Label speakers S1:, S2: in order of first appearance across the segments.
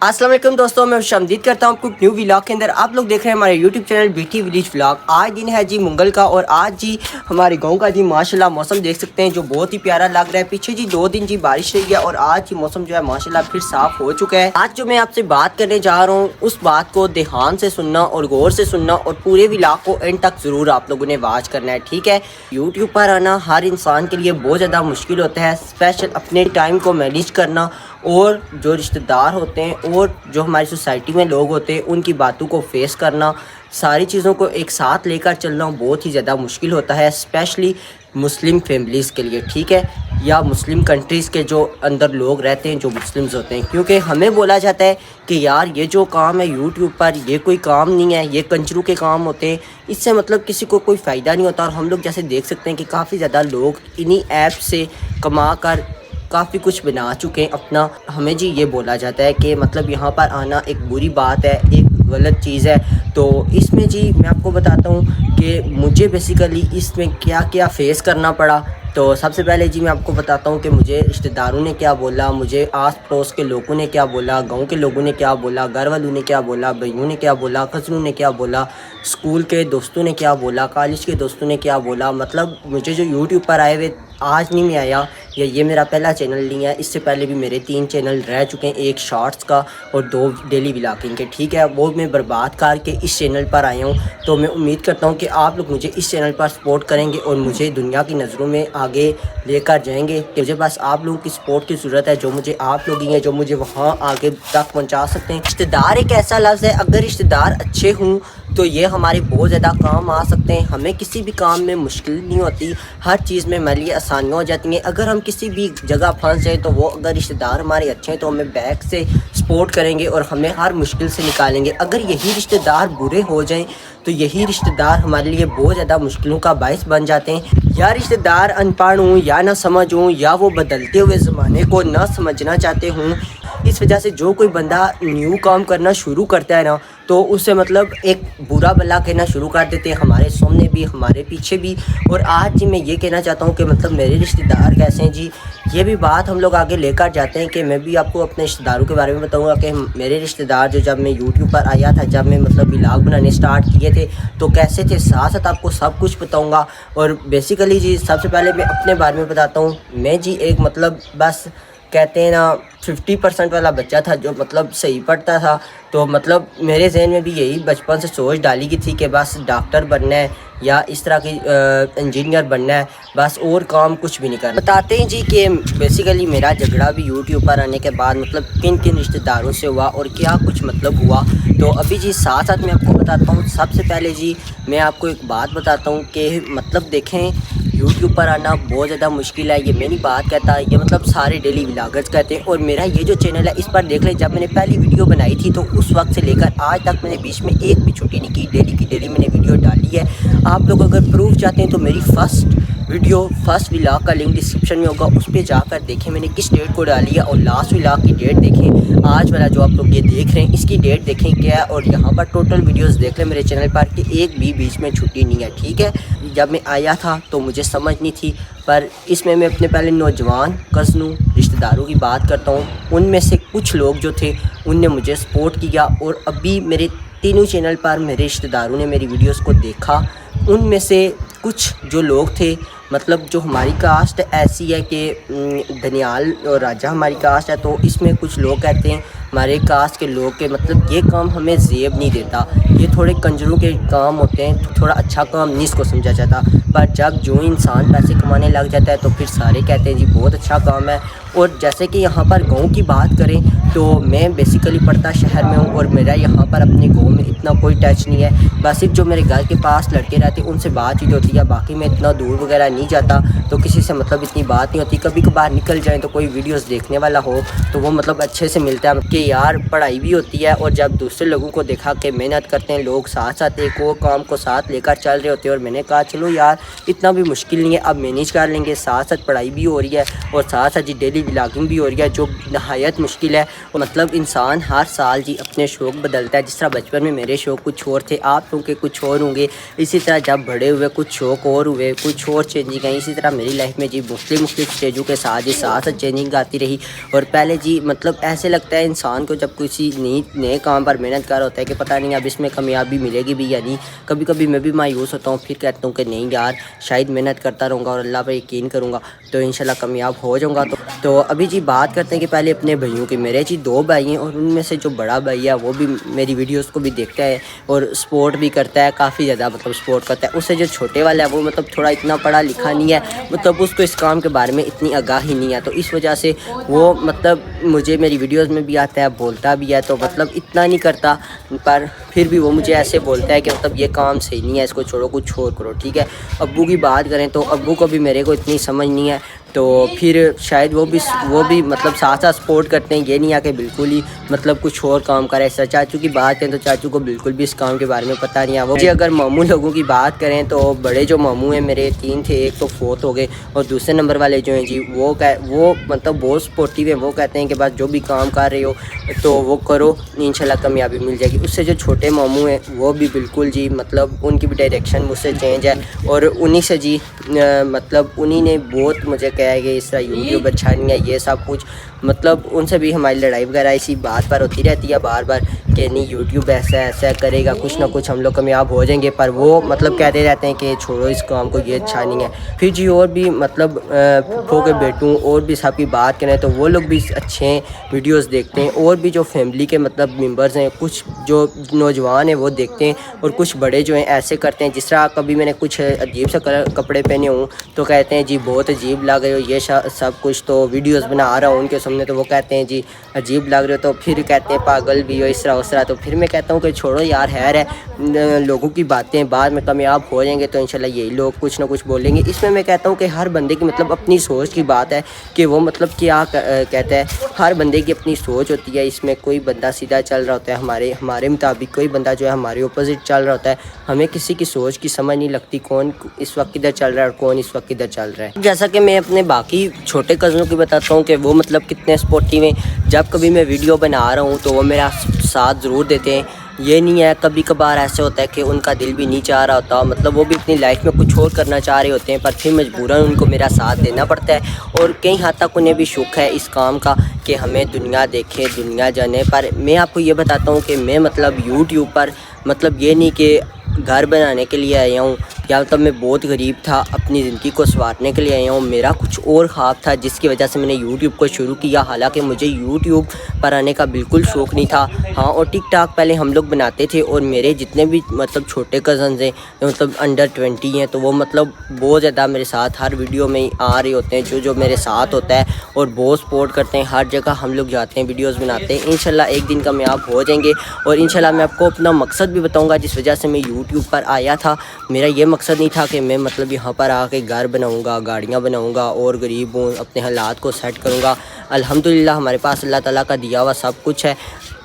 S1: अस्सलाम वालेकुम दोस्तों, मैं उम्मीद करता हूँ आपको न्यू व्लॉग के अंदर आप लोग देख रहे हैं हमारे YouTube channel BT village vlog. आज दिन है जी मंगल का और आज जी हमारे गांव का जी माशाल्लाह मौसम देख सकते हैं जो बहुत ही प्यारा लग रहा है। पीछे जी 2 दिन जी बारिश रही है और आज जी मौसम जो है माशाल्लाह फिर साफ हो चुका है। आज जो मैं आपसे बात करने जा रहा हूँ उस बात को ध्यान से सुनना और गौर से सुनना और पूरे व्लॉग को एंड तक ज़रूर आप लोगों ने वॉच करना है, ठीक है। यूट्यूब पर आना हर इंसान के लिए बहुत ज़्यादा मुश्किल होता है, स्पेशल अपने टाइम को मैनेज करना और जो रिश्तेदार होते हैं और जो हमारी सोसाइटी में लोग होते हैं उनकी बातों को फेस करना, सारी चीज़ों को एक साथ लेकर चलना बहुत ही ज़्यादा मुश्किल होता है, स्पेशली मुस्लिम फैमिलीज़ के लिए, ठीक है, या मुस्लिम कंट्रीज़ के जो अंदर लोग रहते हैं जो मुस्लिम्स होते हैं। क्योंकि हमें बोला जाता है कि यार ये जो काम है यूट्यूब पर ये कोई काम नहीं है, ये कंजरों के काम होते हैं, इससे मतलब किसी को कोई फ़ायदा नहीं होता। और हम लोग जैसे देख सकते हैं कि काफ़ी ज़्यादा लोग इन्हीं ऐप से कमा कर काफ़ी कुछ बना चुके हैं अपना। हमें जी ये बोला जाता है कि मतलब यहाँ पर आना एक बुरी बात है, एक गलत चीज़ है। तो इसमें जी मैं आपको बताता हूँ कि मुझे बेसिकली इसमें क्या क्या फेस करना पड़ा। तो सबसे पहले जी मैं आपको बताता हूँ कि मुझे रिश्तेदारों ने क्या बोला, मुझे आस पड़ोस के लोगों ने क्या बोला, गांव के लोगों ने क्या बोला, घर वालों ने क्या बोला, भाइयों ने क्या बोला, कज़नों ने क्या बोला, स्कूल के दोस्तों ने क्या बोला, कॉलेज के दोस्तों ने क्या बोला। मतलब मुझे जो यूट्यूब पर आए हुए आज नहीं मैं आया, या ये मेरा पहला चैनल नहीं है, इससे पहले भी मेरे 3 चैनल रह चुके हैं, एक शॉर्ट्स का और 2 डेली व्लॉगिंग के, ठीक है। वो मैं बर्बाद करके इस चैनल पर आया हूँ। तो मैं उम्मीद करता हूँ कि आप लोग मुझे इस चैनल पर सपोर्ट करेंगे और मुझे दुनिया की नज़रों में आगे लेकर जाएंगे। कि मुझे बस आप लोगों की सपोर्ट की ज़रूरत है, जो मुझे आप लोग ही हैं जो मुझे वहाँ आगे तक पहुँचा सकते हैं। रिश्तेदार एक ऐसा लफ्ज़ है, अगर रिश्तेदार अच्छे हों तो ये हमारे बहुत ज़्यादा काम आ सकते हैं। हमें किसी भी काम में मुश्किल नहीं होती, हर चीज़ में हमारे लिए आसानियाँ हो जाती हैं। अगर हम किसी भी जगह फंस जाए तो वो अगर रिश्तेदार हमारे अच्छे हैं तो हमें बैक से सपोर्ट करेंगे और हमें हर मुश्किल से निकालेंगे। अगर यही रिश्तेदार बुरे हो जाएं तो यही रिश्तेदार हमारे लिए बहुत ज़्यादा मुश्किलों का बायस बन जाते हैं। या रिश्तेदार अनपढ़ हों या ना समझ हों या वो बदलते हुए ज़माने को ना समझना चाहते हों, इस वजह से जो कोई बंदा न्यू काम करना शुरू करता है ना तो उससे मतलब एक बुरा भला कहना शुरू कर देते हैं, हमारे सामने भी हमारे पीछे भी। और आज जी मैं ये कहना चाहता हूँ कि मतलब मेरे रिश्तेदार कैसे हैं जी, ये भी बात हम लोग आगे लेकर जाते हैं कि मैं भी आपको अपने रिश्तेदारों के बारे में बताऊंगा कि मेरे रिश्तेदार जो जब मैं यूट्यूब पर आया था, जब मैं मतलब व्लॉग बनाने स्टार्ट किए थे तो कैसे थे, साथ साथ आपको सब कुछ बताऊँगा। और बेसिकली जी सबसे पहले मैं अपने बारे में बताता हूँ। मैं जी एक मतलब बस कहते हैं ना 50% वाला बच्चा था जो मतलब सही पढ़ता था। तो मतलब मेरे जहन में भी यही बचपन से सोच डाली की थी कि बस डॉक्टर बनना है या इस तरह की इंजीनियर बनना है, बस और काम कुछ भी नहीं करना। बताते हैं जी कि बेसिकली मेरा झगड़ा भी यूट्यूब पर आने के बाद मतलब किन किन रिश्तेदारों से हुआ और क्या कुछ मतलब हुआ। तो अभी जी साथ साथ मैं आपको बताता हूँ। सबसे पहले जी मैं आपको एक बात बताता हूँ कि मतलब देखें यूट्यूब पर आना बहुत ज़्यादा मुश्किल है, ये मैं नहीं बात कहता, ये मतलब सारे डेली व्लॉगर्स कहते हैं। और मेरा ये जो चैनल है इस पर देख लें, जब मैंने पहली वीडियो बनाई थी तो उस वक्त से लेकर आज तक मैंने बीच में एक भी छुट्टी नहीं की, डेली की डेली मैंने वीडियो डाली है। आप लोग अगर प्रूफ चाहते हैं तो मेरी फर्स्ट व्लॉग का लिंक डिस्क्रिप्शन में होगा, उस पर जाकर देखें मैंने किस डेट को डाली है। और लास्ट व्लॉग की डेट देखें, आज वाला जो आप लोग ये देख रहे हैं इसकी डेट देखें क्या है। और यहाँ पर टोटल वीडियोस देख लें मेरे चैनल पर कि एक भी बीच में छुट्टी नहीं है, ठीक है। जब मैं आया था तो मुझे समझ नहीं थी, पर इसमें मैं अपने पहले नौजवान कज़नों रिश्तेदारों की बात करता हूँ। उनमें से कुछ लोग जो थे उनने मुझे सपोर्ट किया और अभी मेरे तीनों चैनल पर मेरे रिश्तेदारों ने मेरी वीडियोस को देखा। उनमें से कुछ जो लोग थे मतलब जो हमारी कास्ट ऐसी है कि धनियाल और राजा हमारी कास्ट है, तो इसमें कुछ लोग कहते हैं हमारे कास्ट के लोग के मतलब ये काम हमें ज़ेब नहीं देता, ये थोड़े कंजरों के काम होते हैं, थोड़ा अच्छा काम नहीं इसको समझा जाता। पर जब जो इंसान पैसे कमाने लग जाता है तो फिर सारे कहते हैं जी बहुत अच्छा काम है। और जैसे कि यहाँ पर गांव की बात करें तो मैं बेसिकली पढ़ता शहर में हूँ और मेरा यहाँ पर अपने गांव में इतना कोई टच नहीं है, बस सिर्फ जो मेरे घर के पास लड़के रहते हैं उनसे बातचीत होती है, बाकी मैं इतना दूर वगैरह नहीं जाता तो किसी से मतलब इतनी बात नहीं होती। कभी कभार निकल जाए तो कोई वीडियोस देखने वाला हो तो वो मतलब अच्छे से मिलता है कि यार पढ़ाई भी होती है। और जब दूसरे लोगों को देखा कि मेहनत करते हैं लोग, साथ साथ एक और काम को साथ लेकर चल रहे होते हैं, और मैंने कहा चलो यार इतना भी मुश्किल नहीं है, अब मैनेज कर लेंगे, साथ साथ पढ़ाई भी हो रही है और साथ साथ जी डेली व्लॉगिंग भी हो रही है जो नहायत मुश्किल है। और मतलब इंसान हर साल जी अपने शौक़ बदलता है। जिस तरह बचपन में मेरे शौक़ कुछ और थे, आप लोगों के कुछ और होंगे, इसी तरह जब बड़े हुए कुछ शौक़ और हुए, कुछ और चेंजिंग आई। इसी तरह मेरी लाइफ में जी मुख्तलिफ स्टेजों के साथ जी साथ चेंजिंग आती रही। और पहले जी मतलब ऐसे लगता है इंसान इंसान को जब किसी नए काम पर मेहनत कर होता है कि पता नहीं अब इसमें कामयाबी मिलेगी भी या नहीं, कभी कभी मैं भी मायूस होता हूँ, फिर कहता हूँ कि नहीं यार शायद मेहनत करता रहूँगा और अल्लाह पर यकीन करूँगा तो इंशाल्लाह कामयाब हो जाऊँगा। तो अभी जी बात करते हैं कि पहले अपने भाइयों की। मेरे जी 2 भाई हैं और उनमें से जो बड़ा भाई है वो भी मेरी वीडियोस को भी देखता है और सपोर्ट भी करता है, काफ़ी ज़्यादा मतलब सपोर्ट करता है। उससे जो छोटे वाला है वो मतलब थोड़ा इतना पढ़ा लिखा नहीं है, मतलब उसको इस काम के बारे में इतनी आगाही नहीं है, तो इस वजह से वो मतलब मुझे मेरी वीडियोस में भी आता है, बोलता भी है, तो मतलब इतना नहीं करता, पर फिर भी वो मुझे ऐसे बोलता है कि मतलब ये काम सही नहीं है, इसको छोड़ो, कुछ और करो, ठीक है। अब्बू की बात करें तो अब्बू को भी मेरे को इतनी समझ नहीं है, तो फिर शायद वो भी मतलब साथ साथ सपोर्ट करते हैं, ये नहीं है कि बिल्कुल ही मतलब कुछ और काम करे। सर चाचू की बात करें तो चाचू को बिल्कुल भी इस काम के बारे में पता नहीं है। वो जी अगर मामू लोगों की बात करें तो बड़े जो मामू हैं मेरे 3 थे, एक तो फोर्थ हो गए, और दूसरे नंबर वाले जो हैं जी वो मतलब बहुत सपोर्टिव है। वो कहते हैं कि बस जो भी काम कर रहे हो तो वो करो, इंशाल्लाह कामयाबी मिल जाएगी। उससे जो छोटे मामू हैं वो भी बिल्कुल जी मतलब उनकी भी डायरेक्शन मुझसे चेंज है, और उन्हीं से जी मतलब उन्हीं ने बहुत मुझे कहा है कि इस तरह यूट्यूब अच्छा नहीं है, ये सब कुछ मतलब उनसे भी हमारी लड़ाई वगैरह इसी बात पर होती रहती है बार बार कि नहीं यूट्यूब ऐसा करेगा, कुछ ना कुछ हम लोग कामयाब हो जाएंगे, पर वो मतलब कहते रहते हैं कि छोड़ो इस काम को, ये अच्छा नहीं है। फिर जी और भी मतलब फूफो के बेटू और भी सब की बात करें तो वो लोग भी अच्छे हैं, वीडियोस देखते हैं, और भी जो फैमिली के मतलब मेंबर्स हैं, कुछ जो नौजवान हैं वो देखते हैं, और कुछ बड़े जो हैं ऐसे करते हैं। जिस तरह कभी मैंने कुछ अजीब सा कपड़े पहने हूँ तो कहते हैं जी बहुत अजीब लग रहे हो, ये सब कुछ तो वीडियोस बना रहा हूँ उनके सामने, तो वो कहते हैं जी अजीब लग रहे हो, तो फिर कहते हैं पागल भी हो, इस तरह उस तरह। तो फिर मैं कहता हूँ कि छोड़ो यार, है लोगों की बातें, बाद में कामयाब हो जाएंगे तो इंशाल्लाह यही लोग कुछ ना कुछ बोलेंगे। इसमें मैं कहता हूँ कि हर बंदे की मतलब अपनी सोच की बात है कि वो मतलब क्या कहता है, हर बंदे की अपनी सोच होती है। इसमें कोई बंदा सीधा चल रहा होता है हमारे मुताबिक, कोई बंदा जो है हमारे अपोजिट चल रहा होता है। हमें किसी की सोच की समझ नहीं लगती, कौन इस वक्त किधर चल रहा है और कौन इस वक्त किधर चल रहा है। जैसा कि मैं अपने बाकी छोटे कज़नों की बताता हूँ कि वो मतलब कितने सपोर्टिव हैं। जब कभी मैं वीडियो बना रहा हूँ तो वो मेरा साथ ज़रूर देते हैं, ये नहीं है कभी कभार ऐसे होता है कि उनका दिल भी नहीं चाह रहा होता, मतलब वो भी अपनी लाइफ में कुछ और करना चाह रहे होते हैं, पर फिर मजबूरन उनको मेरा साथ देना पड़ता है। और कई हद तक उन्हें भी शौक़ है इस काम का कि हमें दुनिया देखे, दुनिया जाने। पर मैं आपको ये बताता हूँ कि मैं मतलब यूट्यूब पर मतलब ये नहीं कि घर बनाने के लिए आया हूँ, या मतलब मैं बहुत गरीब था, अपनी ज़िंदगी को संवारने के लिए आया हूँ। मेरा कुछ और ख्वाब था जिसकी वजह से मैंने यूट्यूब को शुरू किया, हालांकि मुझे यूट्यूब पर आने का बिल्कुल शौक़ नहीं था। हाँ, और टिकटॉक पहले हम लोग बनाते थे, और मेरे जितने भी मतलब छोटे कज़न्स हैं मतलब अंडर 20 हैं, तो वो मतलब बहुत ज़्यादा मेरे साथ हर वीडियो में आ रहे होते हैं, जो मेरे साथ होता है, और बहुत सपोर्ट करते हैं। हर जगह हम लोग जाते हैं, वीडियोज़ बनाते हैं। इंशाल्लाह एक दिन कामयाब हो जाएंगे, और इंशाल्लाह मैं आपको अपना मकसद भी बताऊँगा जिस वजह से मैं यूट्यूब पर आया था। मेरा ये मकसद नहीं था कि मैं मतलब यहाँ पर आके घर बनाऊँगा, गाड़ियाँ बनाऊँगा और गरीब हूँ, अपने हालात को सेट करूँगा। अल्हम्दुलिल्लाह हमारे पास अल्लाह ताला का दिया हुआ सब कुछ है,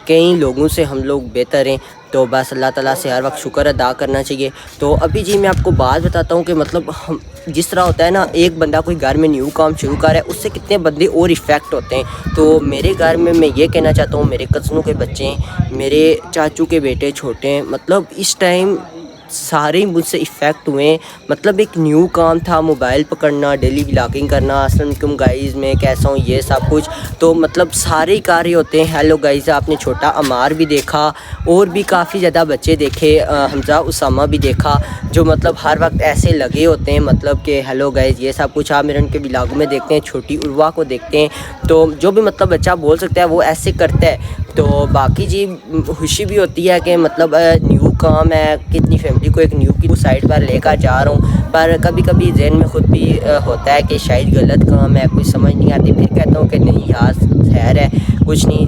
S1: कई लोगों से हम लोग बेहतर हैं, तो बस अल्लाह ताला से हर वक्त शुक्र अदा करना चाहिए। तो अभी जी मैं आपको बात बताता हूँ कि मतलब हम जिस तरह होता है ना, एक बंदा कोई घर में न्यू काम शुरू कर रहा है, उससे कितने बंदे और इफ़ेक्ट होते हैं। तो मेरे घर में मैं ये कहना चाहता हूँ, मेरे कज़नों के बच्चे हैं, मेरे चाचू के बेटे छोटे हैं, मतलब इस टाइम सारे ही मुझसे इफ़ेक्ट हुए हैं। मतलब एक न्यू काम था मोबाइल पकड़ना, डेली व्लॉगिंग करना, अस्सलाम वालेकुम गाइज़ मैं कैसा हूँ, ये सब कुछ तो मतलब सारे ही कार्य होते हैं। हेलो गाइज़, आपने छोटा अमार भी देखा, और भी काफ़ी ज़्यादा बच्चे देखे, हमजा उसामा भी देखा, जो मतलब हर वक्त ऐसे लगे होते हैं मतलब कि हेलो गाइज़ ये सब कुछ। आप मेरे उनके व्लॉग में देखते हैं, छोटी उर्वा को देखते हैं, तो जो भी मतलब बच्चा बोल सकता है वो ऐसे करता है। तो बाकी जी खुशी भी होती है कि मतलब न्यू काम है, कितनी फैमिली को एक न्यू की साइड पर लेकर जा रहा हूँ, पर कभी कभी जहन में ख़ुद भी होता है कि शायद गलत काम है, कुछ समझ नहीं आती। फिर कहता हूँ कि नहीं यार खैर है, कुछ नहीं,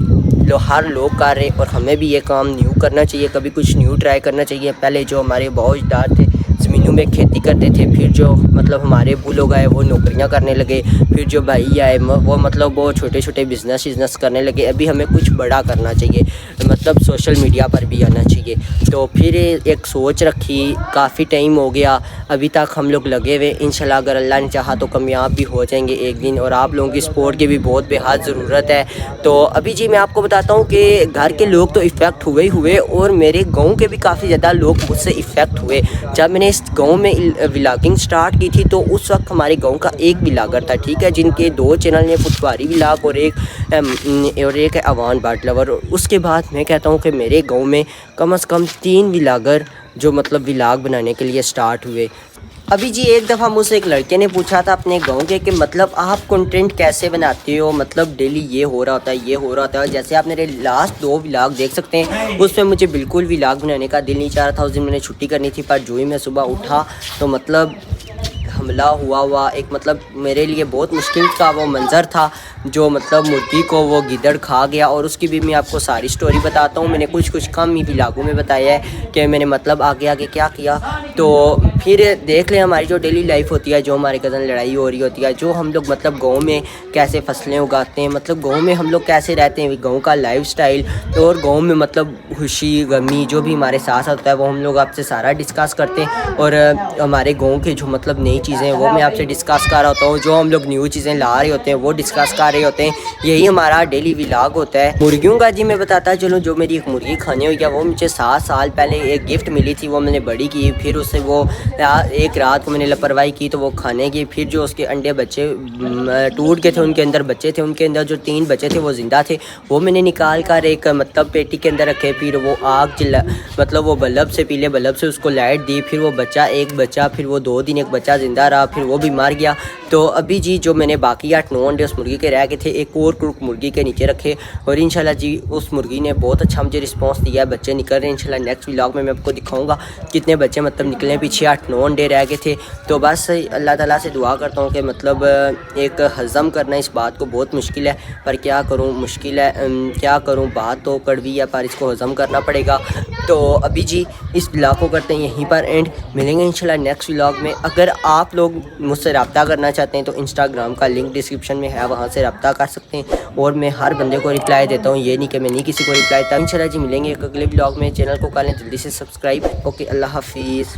S1: हर लोग कर रहे, और हमें भी ये काम न्यू करना चाहिए, कभी कुछ न्यू ट्राई करना चाहिए। पहले जो हमारे बाओजदाद थे ज़मीनों में खेती करते थे, फिर जो मतलब हमारे अब्बू लोग आए वो नौकरियां करने लगे, फिर जो भाई आए वो मतलब वो छोटे छोटे बिज़नेस करने लगे। अभी हमें कुछ बड़ा करना चाहिए, मतलब सोशल मीडिया पर भी आना चाहिए। तो फिर एक सोच रखी, काफ़ी टाइम हो गया, अभी तक हम लोग लगे हुए। इंशाल्लाह अगर अल्लाह ने चाहा तो कामयाब भी हो जाएंगे एक दिन, और आप लोगों की सपोर्ट की भी बहुत बेहद ज़रूरत है। तो अभी जी मैं आपको बताता हूँ कि घर के लोग तो इफ़ेक्ट हुए, और मेरे गाँव के भी काफ़ी ज़्यादा लोग मुझसे इफ़ेक्ट हुए। जब मैंने इस گاؤں میں ولاگنگ سٹارٹ کی تھی تو اس وقت ہمارے گاؤں کا ایک ولاگر تھا، ٹھیک ہے، جن کے 2 چینل ہیں، پٹواری ولاگ اور ایک ہے اوان بارٹ لور۔ اس کے بعد میں کہتا ہوں کہ میرے گاؤں میں کم از کم 3 ولاگر جو مطلب ولاگ بنانے کے لیے سٹارٹ ہوئے۔ ابھی جی ایک دفعہ مجھ سے ایک لڑکے نے پوچھا تھا اپنے گاؤں کے کہ مطلب آپ کنٹینٹ کیسے بناتے ہو، مطلب ڈیلی یہ ہو رہا ہوتا ہے، یہ ہو رہا ہوتا ہے۔ جیسے آپ میرے لاسٹ 2 ولاگ دیکھ سکتے ہیں، اس میں مجھے بالکل ولاگ بنانے کا دل نہیں چاہ رہا تھا، اس دن میں نے چھٹی کرنی تھی، پر جو ہی میں صبح اٹھا تو مطلب حملہ ہوا ایک مطلب میرے لیے بہت مشکل کا وہ منظر تھا، جو مطلب مرغی کو وہ گیدڑ کھا گیا، اور اس کی بھی میں آپ کو ساری سٹوری بتاتا ہوں۔ میں نے کچھ کم ہی ولاگوں میں بتایا ہے کہ میں نے مطلب آگے کیا کیا، تو پھر دیکھ لیں ہماری جو ڈیلی لائف ہوتی ہے، جو ہمارے کزن لڑائی ہو رہی ہوتی ہے، جو ہم لوگ مطلب گاؤں میں کیسے فصلیں اگاتے ہیں، مطلب گاؤں میں ہم لوگ کیسے رہتے ہیں، گاؤں کا لائف سٹائل، اور گاؤں میں مطلب خوشی غمی جو بھی ہمارے ساتھ ہوتا ہے وہ ہم لوگ آپ سے سارا ڈسکس کرتے ہیں، اور ہمارے گاؤں کے جو مطلب نئی چیزیں ہیں وہ میں آپ سے ڈسکس کر رہا ہوتا ہوں، جو ہم لوگ نیو چیزیں لا رہے ہوتے ہیں وہ ڈسکس کر رہے ہوتے ہیں، یہی ہمارا ڈیلی ولاگ ہوتا ہے۔ مرغیوں کا جی میں بتاتا چلوں، جو میری ایک مرغی کھانے ہوئی ہے وہ مجھے 7 سال پہلے ایک گفٹ ملی تھی، وہ میں نے بڑی کی، پھر اس سے وہ ایک رات کو میں نے لاپرواہی کی تو وہ کھانے کی، پھر جو اس کے انڈے بچے ٹوٹ گئے تھے، ان کے اندر بچے تھے، ان کے اندر جو 3 بچے تھے وہ زندہ تھے، وہ میں نے نکال کر ایک مطلب پیٹی کے اندر رکھے، پھر وہ آگ مطلب وہ بلب سے پیلے بلب سے اس کو لائٹ دی، پھر وہ ایک بچہ پھر وہ 2 دن ایک بچہ زندہ رہا، پھر وہ بھی مر گیا۔ تو ابھی جی جو میں نے باقی 8-9 انڈے اس مرغی کے رہ گئے تھے، ایک اور کرک مرغی کے نیچے رکھے، اور انشاءاللہ جی اس مرغی نے بہت اچھا مجھے رسپانس دیا ہے، بچے نکل رہے ہیں، انشاءاللہ نیکسٹ ولاگ میں آپ کو دکھاؤں گا کتنے بچے مطلب نکلے، پیچھے 8-9 انڈے رہ گئے تھے۔ تو بس اللہ تعالیٰ سے دعا کرتا ہوں کہ مطلب ایک ہضم کرنا اس بات کو بہت مشکل ہے، پر کیا کروں، مشکل ہے، کیا کروں، بات تو کڑوی ہے پر اس کو ہضم کرنا پڑے گا۔ تو ابھی جی اس ولاگ کو کرتے ہیں یہیں پر اینڈ، ملیں گے انشاءاللہ نیکسٹ ولاگ میں۔ اگر آپ لوگ مجھ سے رابطہ کرنا چاہتے ہیں تو انسٹاگرام کا لنک ڈسکرپشن میں ہے، وہاں سے رابطہ کر سکتے ہیں، اور میں ہر بندے کو رپلائی دیتا ہوں، یہ نہیں کہ میں نہیں کسی کو رپلائی دیتا۔ انشاءاللہ جی ملیں گے ایک اگلے ولاگ میں، چینل کو کر لیں جلدی سے سبسکرائب۔ اوکے، اللہ حافظ۔